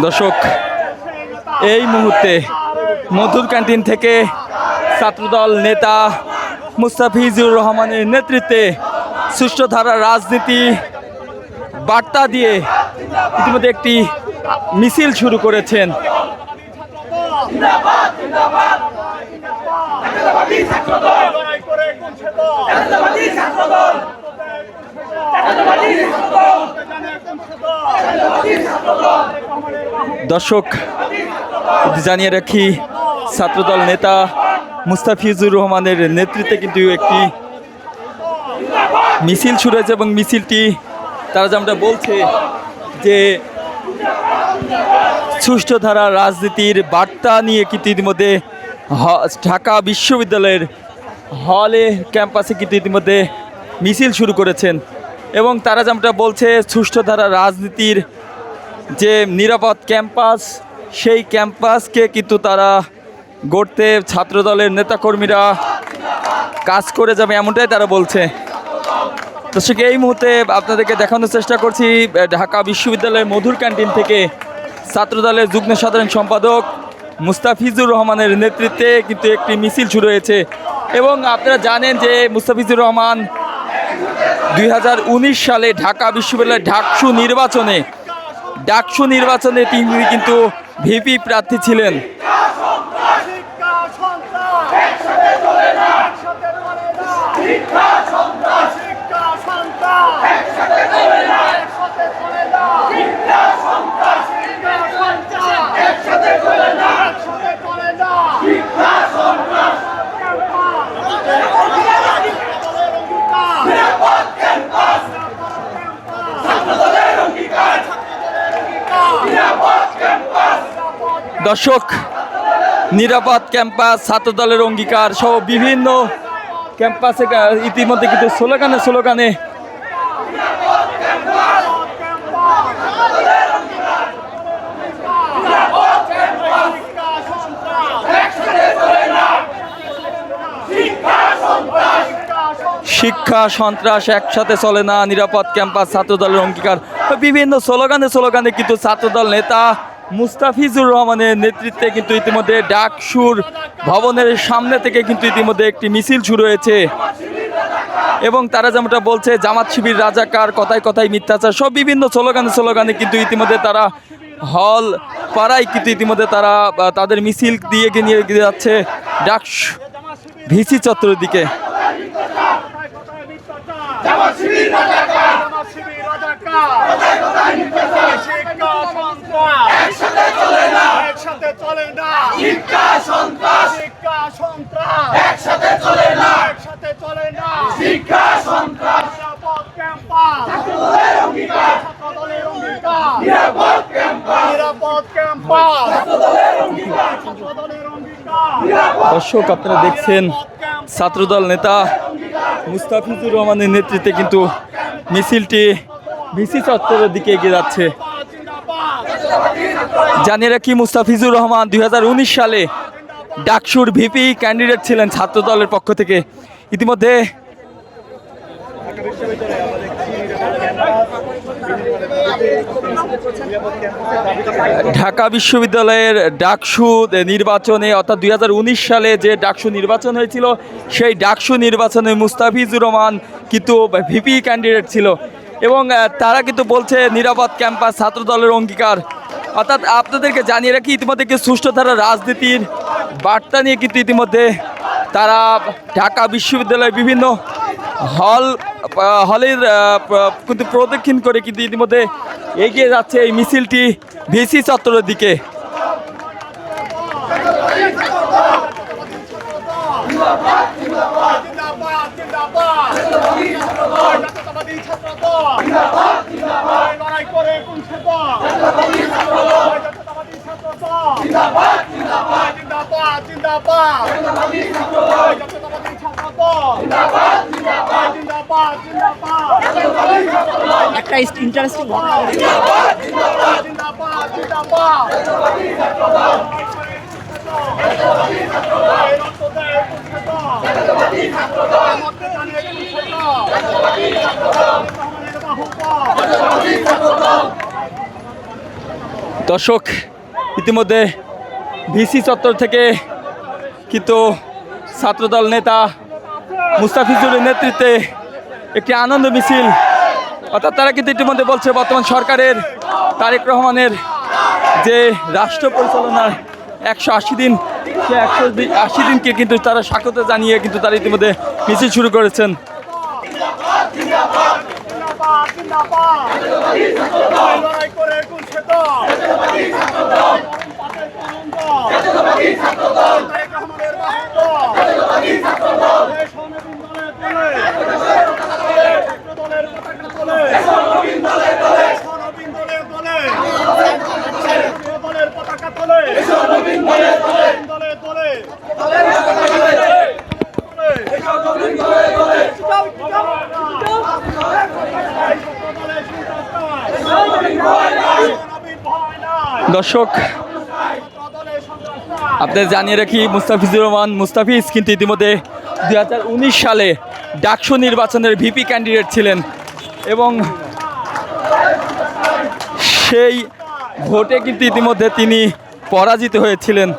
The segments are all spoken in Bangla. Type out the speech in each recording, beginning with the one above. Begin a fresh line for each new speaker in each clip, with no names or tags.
দর্শক, এই মুহূর্তে মধুর ক্যান্টিন থেকে ছাত্রদল নেতা মুস্তাফিজুর রহমানের নেতৃত্বে সুষ্ঠু ধারা রাজনীতি বার্তা দিয়ে ইতিমধ্যে একটি মিছিল শুরু করেছেন। দর্শক, জানিয়ে রাখি, ছাত্রদল নেতা মুস্তাফিজুর রহমানের নেতৃত্বে কিন্তু একটি মিছিল শুরু হয়েছে এবং মিছিলটি তারা যেমনটা বলছে যে সুষ্ঠু ধারা রাজনীতির বার্তা নিয়ে কিন্তু ইতিমধ্যে ঢাকা বিশ্ববিদ্যালয়ের হলে ক্যাম্পাসে কিন্তু ইতিমধ্যে মিছিল শুরু করেছেন এবং তারা যেমনটা বলছে সুষ্ঠু ধারা রাজনীতির যে নিরাপদ ক্যাম্পাস, সেই ক্যাম্পাসকে কিন্তু তারা গড়তে ছাত্রদলের নেতাকর্মীরা কাজ করে যাবে, এমনটাই তারা বলছে। দর্শক, এই মুহূর্তে আপনাদেরকে দেখানোর চেষ্টা করছি ঢাকা বিশ্ববিদ্যালয়ের মধুর ক্যান্টিন থেকে ছাত্রদলের যুগ্ম সাধারণ সম্পাদক মুস্তাফিজুর রহমানের নেতৃত্বে কিন্তু একটি মিছিল শুরু হয়েছে এবং আপনারা জানেন যে মুস্তাফিজুর রহমান 2019 সালে ঢাকা বিশ্ববিদ্যালয়ের ডাকসু নির্বাচনে তিনি কিন্তু ভিপি প্রার্থী ছিলেন। দর্শক, নিরাপদ ক্যাম্পাস, ছাত্রদলের অঙ্গীকার সহ বিভিন্ন ক্যাম্পাসে ইতিমধ্যে কিন্তু স্লোগানে শিক্ষা সন্ত্রাস একসাথে চলে না, নিরাপদ ক্যাম্পাস, ছাত্রদলের অঙ্গীকার, বিভিন্ন স্লোগানে কিন্তু ছাত্রদল নেতা মুস্তাফিজুর রহমানের নেতৃত্বে কিন্তু ইতিমধ্যে ডাকসুর ভবনের সামনে থেকে কিন্তু ইতিমধ্যে একটি মিছিল শুরু হয়েছে এবং তারা যেমনটা বলছে জামাত শিবির রাজাকার, কথায় মিথ্যাচার, সব বিভিন্ন স্লোগানে কিন্তু ইতিমধ্যে তারা হল পাড়ায় কিন্তু ইতিমধ্যে তারা তাদের মিছিল দিয়ে নিয়ে যাচ্ছে ডাকসু ভিসি চত্বরের দিকে। দর্শক, আপনারা দেখছেন ছাত্রদল নেতা মুস্তাফিজুর রহমানের নেতৃত্বে কিন্তু মিছিলটি ভিসি চত্বরের দিকে এগিয়ে যাচ্ছে। জানিয়ে রাখি, মুস্তাফিজুর রহমান 2019 সালে ডাকসুর ভিপি ক্যান্ডিডেট ছিলেন ছাত্রদলের পক্ষ থেকে। ইতিমধ্যে ঢাকা বিশ্ববিদ্যালয়ের ডাকসু নির্বাচনে অর্থাৎ 2019 সালে যে ডাকসু নির্বাচন হয়েছিল, সেই ডাকসু নির্বাচনে মুস্তাফিজুর রহমান কিন্তু ভিপি ক্যান্ডিডেট ছিল এবং তারা কিন্তু বলছে নিরাপদ ক্যাম্পাস, ছাত্রদলের অঙ্গীকার। অর্থাৎ আপনাদেরকে জানিয়ে রাখি, ইতিমধ্যে কিন্তু সুষ্ঠু ধারা রাজনীতির বার্তা নিয়ে কিন্তু ইতিমধ্যে তারা ঢাকা বিশ্ববিদ্যালয়ের বিভিন্ন হলের কিন্তু প্রদক্ষিণ করে কিন্তু ইতিমধ্যে এগিয়ে যাচ্ছে এই মিছিলটি ভিসি চত্বরের দিকে।
একটা ইন্টারেস্টিং
দর্শক, ইতিমধ্যে ভিসি চত্বর থেকে কিন্তু ছাত্রদল নেতা মুস্তাফিজুরের নেতৃত্বে একটি আনন্দ মিছিল, অর্থাৎ তারা কিন্তু ইতিমধ্যে বলছে বর্তমান সরকারের তারেক রহমানের যে রাষ্ট্র পরিচালনার 180 দিন, সে 180 দিনকে কিন্তু তারা স্বাগত জানিয়ে কিন্তু তারা ইতিমধ্যে মিছিল শুরু করেছেন। দর্শক, আপনাদের জানিয়ে রাখি মুস্তাফিজুর রহমান মুস্তাফিজ কিন্তু ইতিমধ্যে 2019 সালে ডাকসু নির্বাচনের ভিপি ক্যান্ডিডেট ছিলেন এবং সেই ভোটে কিন্তু ইতিমধ্যে তিনি পরাজিত হয়েছিলেন।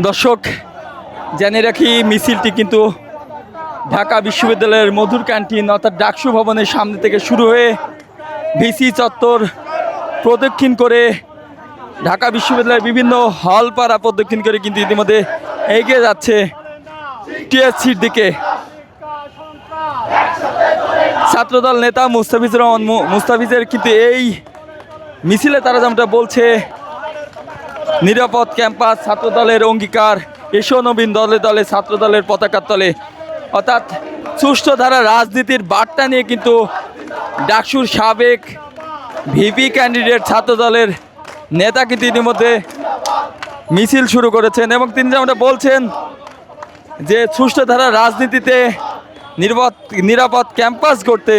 দর্শক, জানিয়ে রাখি মিছিলটি কিন্তু ঢাকা বিশ্ববিদ্যালয়ের মধুর ক্যান্টিন অর্থাৎ ডাকসু ভবনের সামনে থেকে শুরু হয়ে ভিসি চত্বর প্রদক্ষিণ করে ঢাকা বিশ্ববিদ্যালয়ের বিভিন্ন হল পাড়া প্রদক্ষিণ করে কিন্তু ইতিমধ্যে এগিয়ে যাচ্ছে টিএসসির দিকে। ছাত্রদল নেতা মুস্তাফিজুর রহমান মুস্তাফিজের কিন্তু এই মিছিলে তারা যেমনটা বলছে, নিরাপদ ক্যাম্পাস ছাত্রদলের অঙ্গীকার, এসো নবীন দলে দলে ছাত্রদলের পতাকার তলে, অর্থাৎ সুষ্ঠু ধারা রাজনীতির বার্তা নিয়ে কিন্তু ডাকসুর সাবেক ভিপি ক্যান্ডিডেট ছাত্রদলের নেতা কিন্তু ইতিমধ্যে মিছিল শুরু করেছেন এবং তিনি যেমনটা বলছেন যে সুষ্ঠু ধারা রাজনীতিতে নিরাপদ ক্যাম্পাস করতে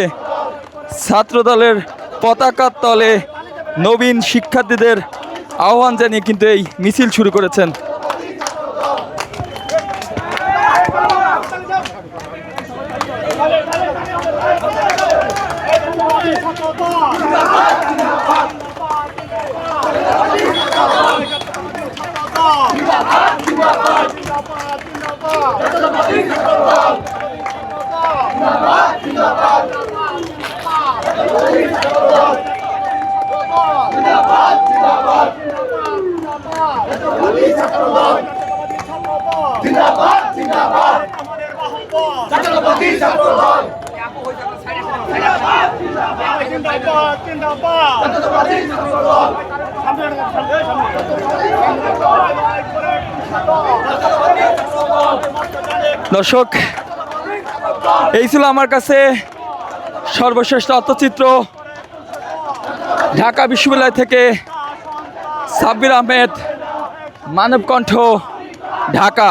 ছাত্রদলের পতাকার তলে নবীন শিক্ষার্থীদের আহ্বান জানিয়ে কিন্তু এই মিছিল শুরু করেছেন। দর্শক, এই ছিল আমার কাছে সর্বশেষ তথ্যচিত্র। ঢাকা বিশ্ববিদ্যালয় থেকে সাব্বির আহমেদ, মানবকণ্ঠ, ঢাকা।